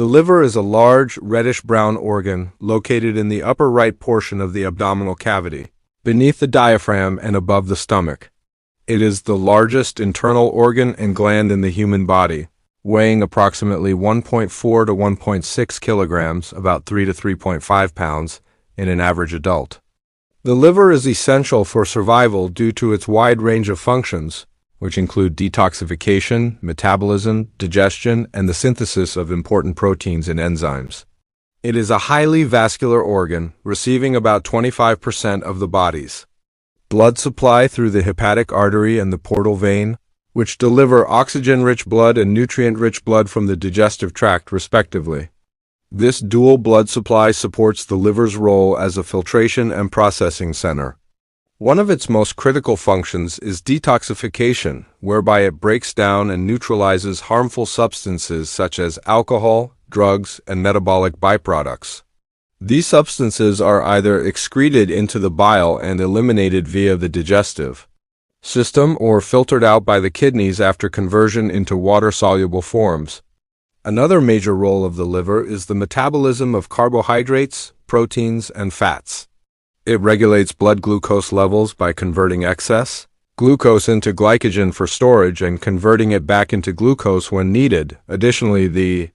The liver is a large, reddish-brown organ located in the upper right portion of the abdominal cavity, beneath the diaphragm and above the stomach. It is the largest internal organ and gland in the human body, weighing approximately 1.4 to 1.6 kilograms, about 3 to 3.5 pounds, in an average adult. The liver is essential for survival due to its wide range of functions, which include detoxification, metabolism, digestion, and the synthesis of important proteins and enzymes. It is a highly vascular organ, receiving about 25% of the body's blood supply through the hepatic artery and the portal vein, which deliver oxygen-rich blood and nutrient-rich blood from the digestive tract, respectively. This dual blood supply supports the liver's role as a filtration and processing center. One of its most critical functions is detoxification, whereby it breaks down and neutralizes harmful substances such as alcohol, drugs, and metabolic byproducts. These substances are either excreted into the bile and eliminated via the digestive system or filtered out by the kidneys after conversion into water-soluble forms. Another major role of the liver is the metabolism of carbohydrates, proteins, and fats. It regulates blood glucose levels by converting excess glucose into glycogen for storage and converting it back into glucose when needed. Additionally, the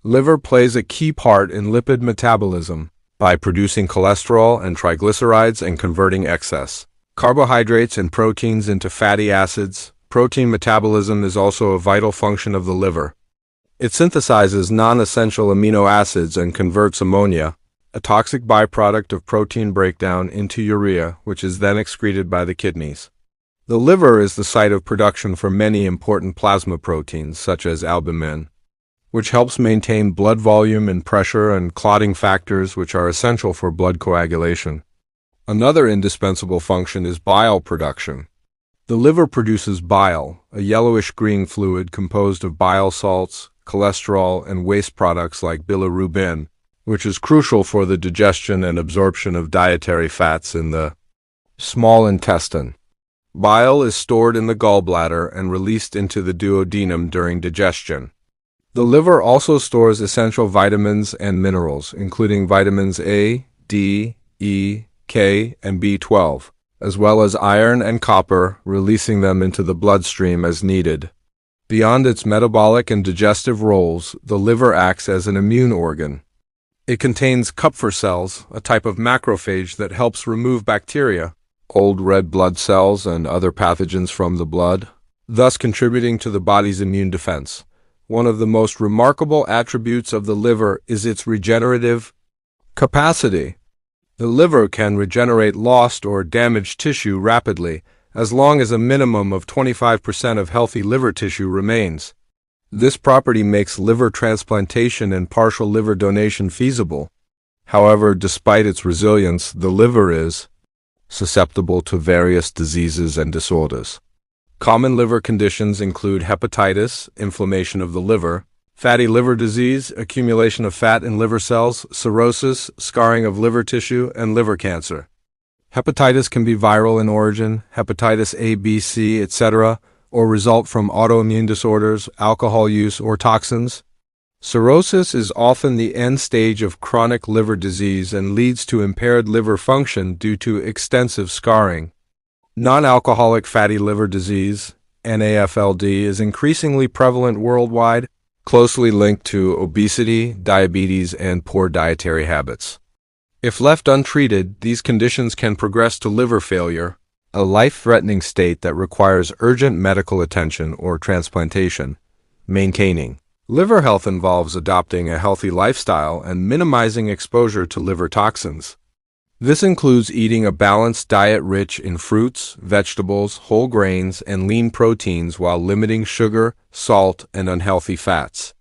liver plays a key part in lipid metabolism by producing cholesterol and triglycerides and converting excess carbohydrates and proteins into fatty acids. Protein metabolism is also a vital function of the liver. It synthesizes non-essential amino acids and converts ammonia, a toxic byproduct of protein breakdown, into urea, which is then excreted by the kidneys. The liver is the site of production for many important plasma proteins, such as albumin, which helps maintain blood volume and pressure, and clotting factors, which are essential for blood coagulation. Another indispensable function is bile production. The liver produces bile, a yellowish-green fluid composed of bile salts, cholesterol, and waste products like bilirubin, which is crucial for the digestion and absorption of dietary fats in the small intestine. Bile is stored in the gallbladder and released into the duodenum during digestion. The liver also stores essential vitamins and minerals, including vitamins A, D, E, K, and B12, as well as iron and copper, releasing them into the bloodstream as needed. Beyond its metabolic and digestive roles, the liver acts as an immune organ. It contains Kupffer cells, a type of macrophage that helps remove bacteria, old red blood cells, and other pathogens from the blood, thus contributing to the body's immune defense. One of the most remarkable attributes of the liver is its regenerative capacity. The liver can regenerate lost or damaged tissue rapidly, as long as a minimum of 25% of healthy liver tissue remains. This property makes liver transplantation and partial liver donation feasible. However, despite its resilience, the liver is susceptible to various diseases and disorders. Common liver conditions include hepatitis, inflammation of the liver, fatty liver disease, accumulation of fat in liver cells, cirrhosis, scarring of liver tissue, and liver cancer. Hepatitis can be viral in origin, hepatitis A, B, C, etc., or result from autoimmune disorders, alcohol use, or toxins. Cirrhosis is often the end stage of chronic liver disease and leads to impaired liver function due to extensive scarring. Non-alcoholic fatty liver disease, NAFLD, is increasingly prevalent worldwide, closely linked to obesity, diabetes, and poor dietary habits. If left untreated, these conditions can progress to liver failure, a life-threatening state that requires urgent medical attention or transplantation. Maintaining liver health involves adopting a healthy lifestyle and minimizing exposure to liver toxins. This includes eating a balanced diet rich in fruits, vegetables, whole grains, and lean proteins while limiting sugar, salt, and unhealthy fats.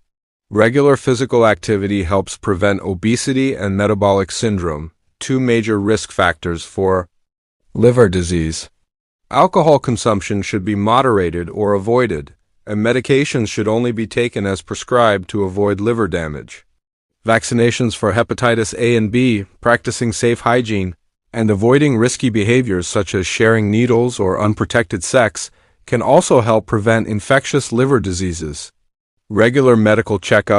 Regular physical activity helps prevent obesity and metabolic syndrome, two major risk factors for liver disease. Alcohol consumption should be moderated or avoided, and medications should only be taken as prescribed to avoid liver damage. Vaccinations for hepatitis A and B, practicing safe hygiene, and avoiding risky behaviors such as sharing needles or unprotected sex can also help prevent infectious liver diseases. Regular medical checkups